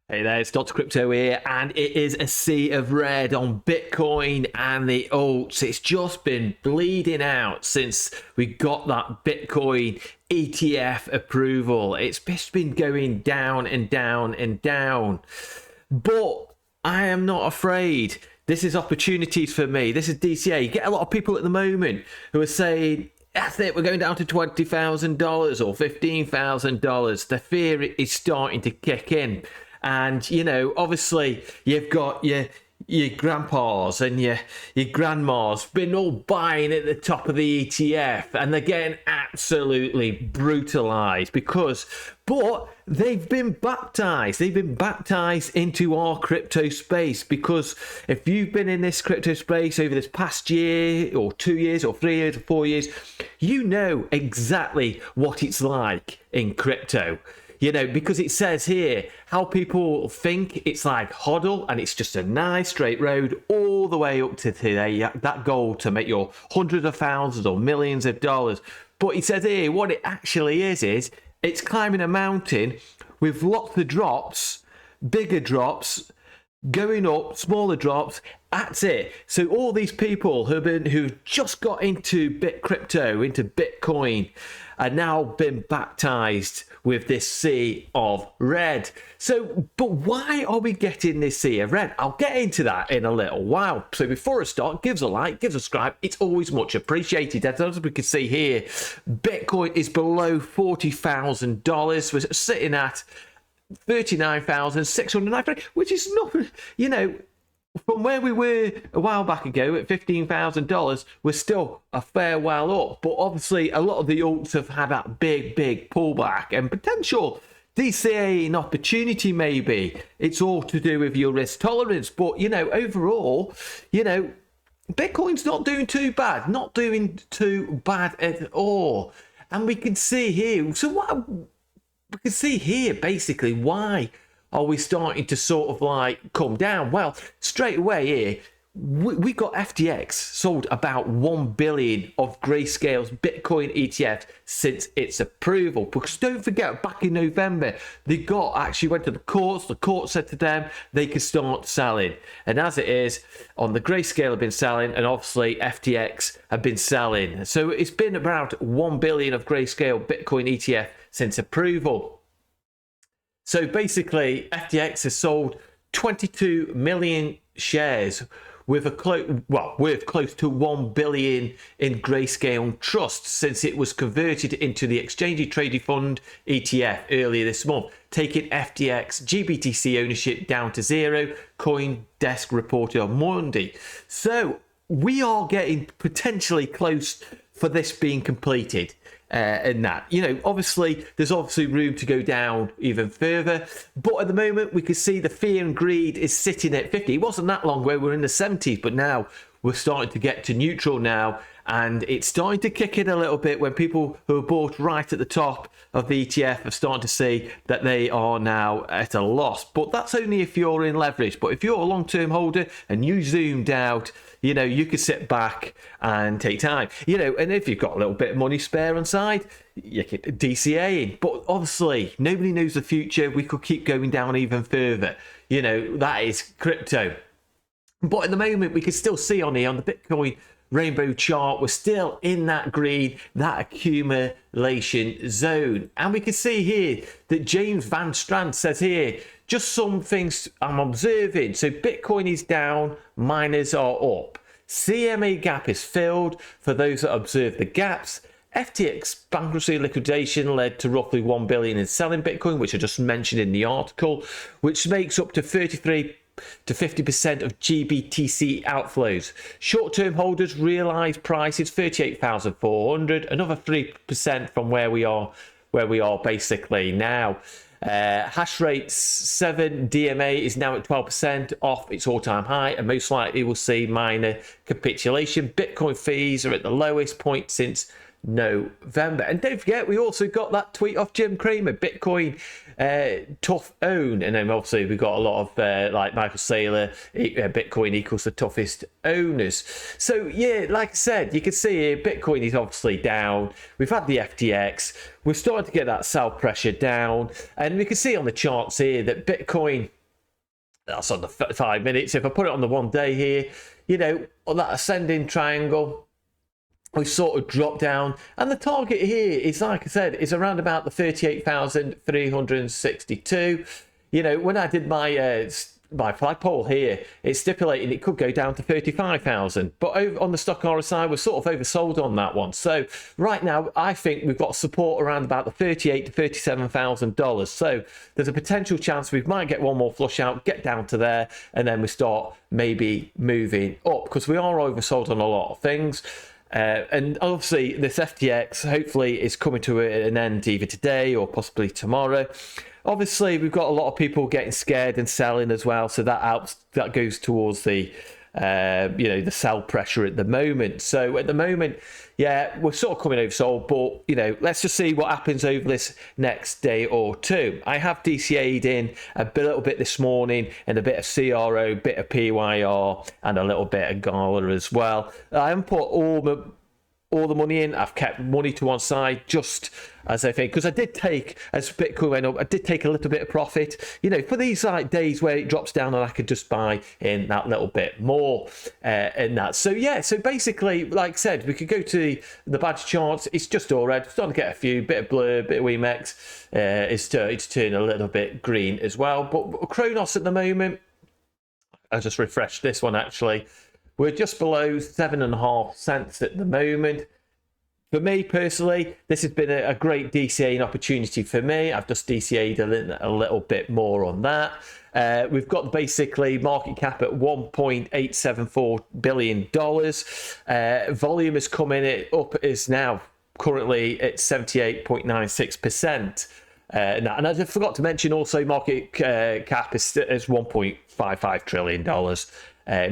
Hey there, it's Dr. Crypto here, and it is a sea of red on Bitcoin and the alts. It's just been bleeding out since we got that Bitcoin ETF approval. It's just been going down and down and down. But I am not afraid. This is opportunities for me. This is DCA. You get a lot of people at the moment who are saying, that's it, we're going down to $20,000 or $15,000. The fear is starting to kick in. And, you know, obviously you've got your grandpas and your grandmas been all buying at the top of the ETF, and they're getting absolutely brutalized but they've been baptized. They've been baptized into our crypto space, because if you've been in this crypto space over this past year or 2 years or 3 years or 4 years, you know exactly what it's like in crypto. You know, because it says here how people think it's like HODL, and it's just a nice straight road all the way up to today, that goal to make your hundreds of thousands or millions of dollars. But it says here what it actually is it's climbing a mountain with lots of drops, bigger drops, going up, smaller drops. That's it. So all these people who've just got into crypto, into Bitcoin, are now been baptized with this sea of red. So, but why are we getting this sea of red? I'll get into that in a little while. So before I start, give us a like, give us a subscribe. It's always much appreciated. As we can see here, Bitcoin is below $40,000. We're sitting at 39,693, which is not, you know, from where we were a while back ago at $15,000, we're still a fair while up. But obviously, a lot of the alts have had that big pullback and potential DCA in opportunity. Maybe it's all to do with your risk tolerance. But you know, overall, you know, Bitcoin's not doing too bad, at all. And we can see here. So what we can see here, basically, why are we starting to sort of like come down? Well, straight away here, we got FTX sold about 1 billion of Grayscale's Bitcoin ETF since its approval. Because don't forget, back in November, they actually went to the courts. The court said to them they could start selling. And as it is, on the Grayscale have been selling, and obviously FTX have been selling. So it's been about 1 billion of Grayscale Bitcoin ETF since approval. So basically, FTX has sold 22 million shares with worth close to 1 billion in Grayscale Trust since it was converted into the Exchange Traded Fund ETF earlier this month, taking FTX GBTC ownership down to zero, CoinDesk reported on Monday. So we are getting potentially close for this being completed. And that, you know, there's obviously room to go down even further, but at the moment we can see the fear and greed is sitting at 50. It wasn't that long where we're in the 70s, but now we're starting to get to neutral now, and it's starting to kick in a little bit when people who are bought right at the top of the ETF have started to see that they are now at a loss. But that's only if you're in leverage. But if you're a long-term holder and you zoomed out, you know, you could sit back and take time, you know, and if you've got a little bit of money spare on side, you could DCA in. But obviously, nobody knows the future. We could keep going down even further. You know, that is crypto. But at the moment, we can still see on here on the Bitcoin rainbow chart, we're still in that green, that accumulation zone. And we can see here that James Van Strand says here, just some things I'm observing. So Bitcoin is down, miners are up. CMA gap is filled for those that observe the gaps. FTX bankruptcy liquidation led to roughly 1 billion in selling Bitcoin, which I just mentioned in the article, which makes up to 33 to 50% of GBTC outflows. Short-term holders realized prices 38,400, another 3% from where we are basically now. Hash rate 7 DMA is now at 12% off its all-time high, and most likely we'll see minor capitulation. Bitcoin fees are at the lowest point since November. And don't forget, we also got that tweet off Jim Cramer, Bitcoin tough own. And then obviously we've got a lot of like Michael Saylor, Bitcoin equals the toughest owners. So yeah, like I said, you can see here, Bitcoin is obviously down. We've had the FTX. We're starting to get that sell pressure down. And we can see on the charts here that Bitcoin, that's on the 5 minutes. If I put it on the 1 day here, you know, on that ascending triangle, we sort of drop down, and the target here is, like I said, is around about the 38,362. You know, when I did my my flagpole here, it's stipulating it could go down to 35,000, but over on the stock RSI, we're sort of oversold on that one. So right now, I think we've got support around about the $38,000 to $37,000. So there's a potential chance we might get one more flush out, get down to there, and then we start maybe moving up, because we are oversold on a lot of things. And obviously this FTX hopefully is coming to an end either today or possibly tomorrow. Obviously we've got a lot of people getting scared and selling as well, so that helps, that goes towards the you know, the sell pressure at the moment. So at the moment, yeah, we're sort of coming oversold, but you know, let's just see what happens over this next day or two. I have DCA'd in a little bit this morning, and a bit of CRO, bit of PYR, and a little bit of Gala as well. I haven't put all the money in. I've kept money to one side, just as I think, because I did take, as Bitcoin went up, I did take a little bit of profit, you know, for these like days where it drops down, and I could just buy in that little bit more in that. So yeah, so basically, like I said, we could go to the badge charts. It's just all red, starting to get a few, bit of blur, bit of WEMEX. It's turning a little bit green as well. But CRONOS at the moment, I just refreshed this one actually. We're just below 7.5 cents at the moment. For me personally, this has been a great DCAing opportunity for me. I've just DCA'd a little bit more on that. We've got basically market cap at $1.874 billion. Volume is coming up, is now currently at 78.96%. And I just forgot to mention also market cap is $1.55 trillion.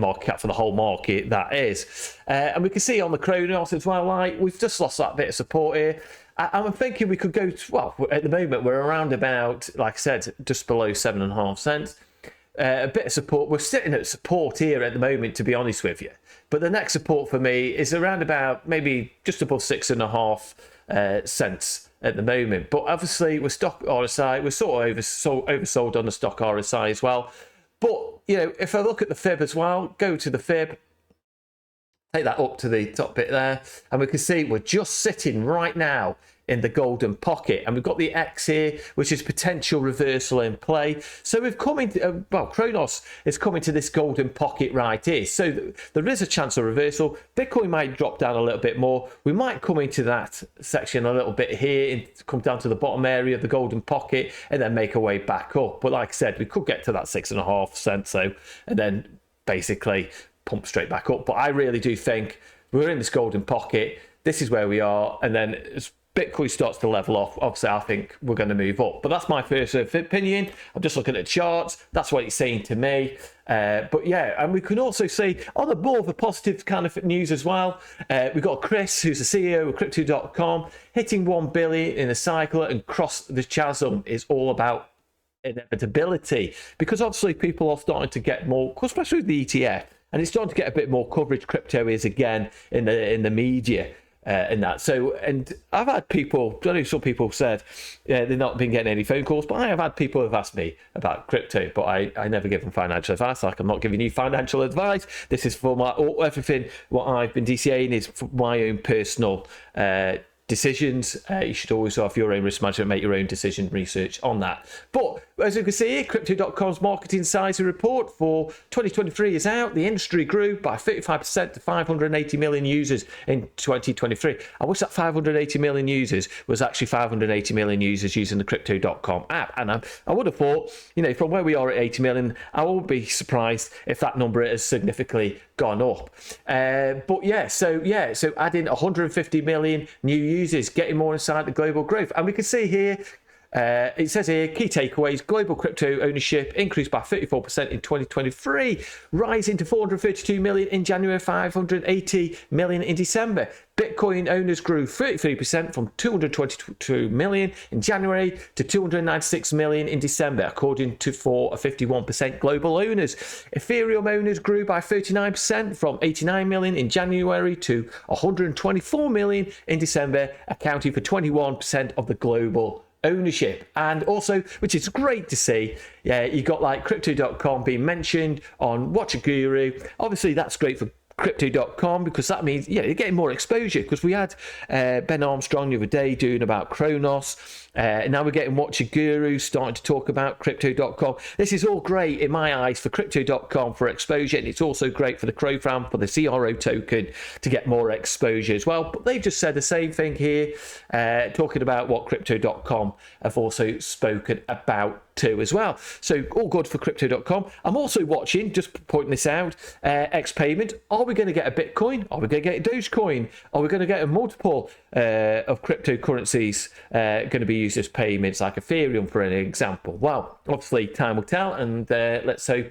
Market cap for the whole market, that is. And we can see on the CRONOS as well, like we've just lost that bit of support here. I'm thinking we could go to, well, at the moment we're around about, like I said, just below 7.5 cents. A bit of support. We're sitting at support here at the moment, to be honest with you. But the next support for me is around about maybe just above 6.5 cents at the moment. But obviously with stock RSI, we're sort of oversold on the stock RSI as well. But, you know, if I look at the fib as well, go to the fib, take that up to the top bit there, and we can see we're just sitting right now in the golden pocket, and we've got the X here, which is potential reversal in play. So we've come into, well, CRONOS is coming to this golden pocket right here. So there is a chance of reversal. Bitcoin might drop down a little bit more. We might come into that section a little bit here and come down to the bottom area of the golden pocket and then make our way back up. But like I said, we could get to that 6.5 cents, so, and then basically pump straight back up. But I really do think we're in this golden pocket. This is where we are, and then as Bitcoin starts to level off, obviously I think we're going to move up. But that's my first opinion. I'm just looking at charts. That's what it's saying to me. But yeah, and we can also see on the more of a positive kind of news as well. We've got Chris, who's the CEO of crypto.com, hitting 1 billion in a cycle and cross the chasm is all about inevitability, because obviously people are starting to get more, especially with the ETF, and it's starting to get a bit more coverage. Crypto is again in the media. And that. So, and I've had people, I know some people said they've not been getting any phone calls, but I have had people who've asked me about crypto, but I never give them financial advice. Like, I'm not giving you financial advice. This is for my, everything what I've been DCAing is for my own personal decisions. You should always have your own risk management, make your own decision research on that. But as you can see here, crypto.com's market insider report for 2023 is out. The industry grew by 35% to 580 million users in 2023. I wish that 580 million users was actually 580 million users using the crypto.com app. And I would have thought, you know, from where we are at 80 million, I won't be surprised if that number has significantly gone up. But yeah, so adding 150 million new users, getting more inside the global growth. And we can see here, It says here, key takeaways: global crypto ownership increased by 34% in 2023, rising to 432 million in January, 580 million in December. Bitcoin owners grew 33% from 222 million in January to 296 million in December, according to 51% global owners. Ethereum owners grew by 39% from 89 million in January to 124 million in December, accounting for 21% of the global ownership. And also, which is great to see, you got like crypto.com being mentioned on Watch a Guru. Obviously that's great for crypto.com because that means you're getting more exposure, because we had Ben Armstrong the other day doing about CRONOS, and now we're getting Watch a Guru starting to talk about crypto.com. This is all great in my eyes for crypto.com for exposure, and it's also great for the CRO for the CRO token to get more exposure as well. But they've just said the same thing here, talking about what crypto.com have also spoken about too as well. So all good for crypto.com. I'm also watching, just pointing this out, X payment. Are we going to get a Bitcoin? Are we going to get a Dogecoin? Are we going to get a multiple of cryptocurrencies going to be used as payments, like Ethereum for an example? Well, obviously time will tell, and let's hope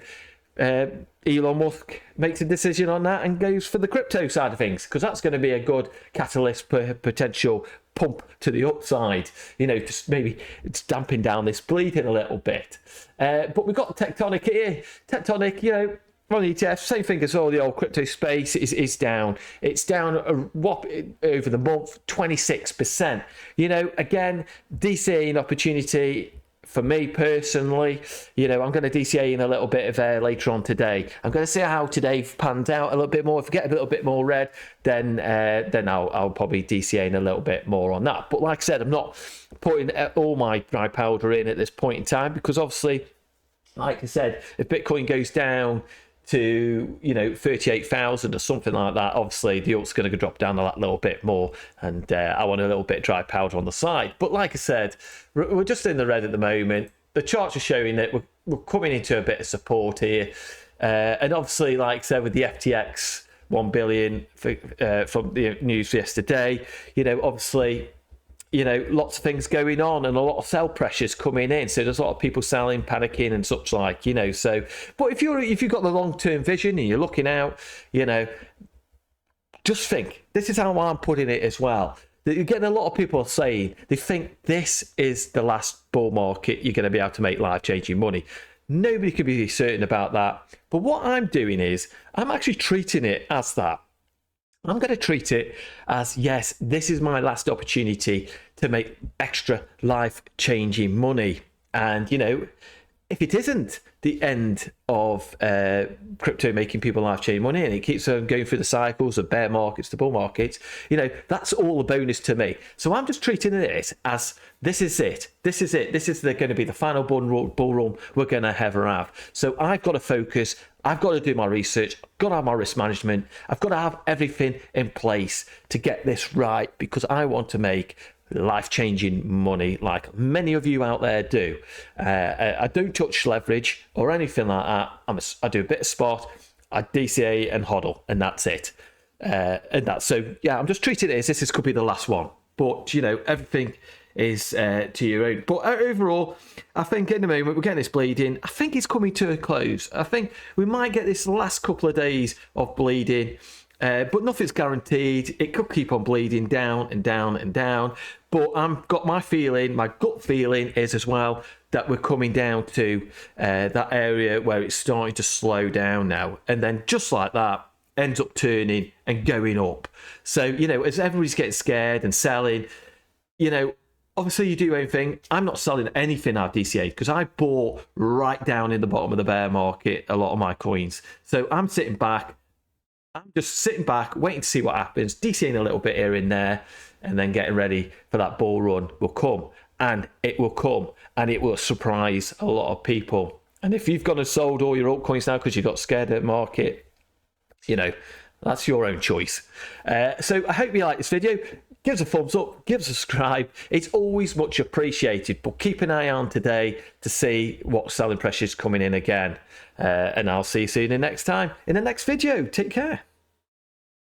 Elon Musk makes a decision on that and goes for the crypto side of things, because that's going to be a good catalyst for potential pump to the upside, just maybe it's damping down this bleeding a little bit. But we've got Tectonic here. Tectonic, on the ETF, same thing as all the old crypto space is down. It's down a whop over the month, 26%. Again, DCA an opportunity. For me personally, I'm going to DCA in a little bit of later on today. I'm going to see how today pans out a little bit more. If I get a little bit more red, then I'll probably DCA in a little bit more on that. But like I said, I'm not putting all my dry powder in at this point in time, because obviously, like I said, if Bitcoin goes down to 38,000 or something like that, obviously the alt's going to drop down a little bit more, and I want a little bit of dry powder on the side. But like I said, we're just in the red at the moment. The charts are showing that we're coming into a bit of support here, and obviously, like I said, with the FTX 1 billion from the news yesterday, obviously, lots of things going on and a lot of sell pressures coming in. So there's a lot of people selling, panicking and such like, so, but if you've got the long-term vision and you're looking out, just think, this is how I'm putting it as well. That you're getting a lot of people saying they think this is the last bull market you're going to be able to make life-changing money. Nobody can be certain about that. But what I'm doing is I'm actually treating it as that. I'm going to treat it as, yes, this is my last opportunity to make extra life-changing money. And, if it isn't the end of crypto making people life-changing money, and it keeps on going through the cycles of bear markets to bull markets, that's all a bonus to me. So I'm just treating it as, this is it. This is it. This is going to be the final bull run we're going to ever have. So I've got to focus. I've got to do my research. I've got to have my risk management. I've got to have everything in place to get this right, because I want to make life-changing money like many of you out there do. I don't touch leverage or anything like that. I do a bit of spot, I DCA and HODL, and that's it. I'm just treating it as this could be the last one. But everything is to your own. But overall, I think in the moment we're getting this bleeding. I think it's coming to a close. I think we might get this last couple of days of bleeding. But nothing's guaranteed. It could keep on bleeding down and down and down. But I've got my gut feeling is as well that we're coming down to that area where it's starting to slow down now. And then just like that, ends up turning and going up. So, as everybody's getting scared and selling, obviously you do your own thing. I'm not selling anything I've DCA'd, because I bought right down in the bottom of the bear market a lot of my coins. So I'm sitting back. I'm just sitting back, waiting to see what happens, DCing a little bit here and there, and then getting ready for that bull run will come. And it will come, and it will surprise a lot of people. And if you've gone and sold all your altcoins now because you got scared at the market, that's your own choice. So I hope you like this video. Give us a thumbs up, give us a subscribe. It's always much appreciated, but keep an eye on today to see what selling pressure is coming in again. And I'll see you soon in the next video. Take care.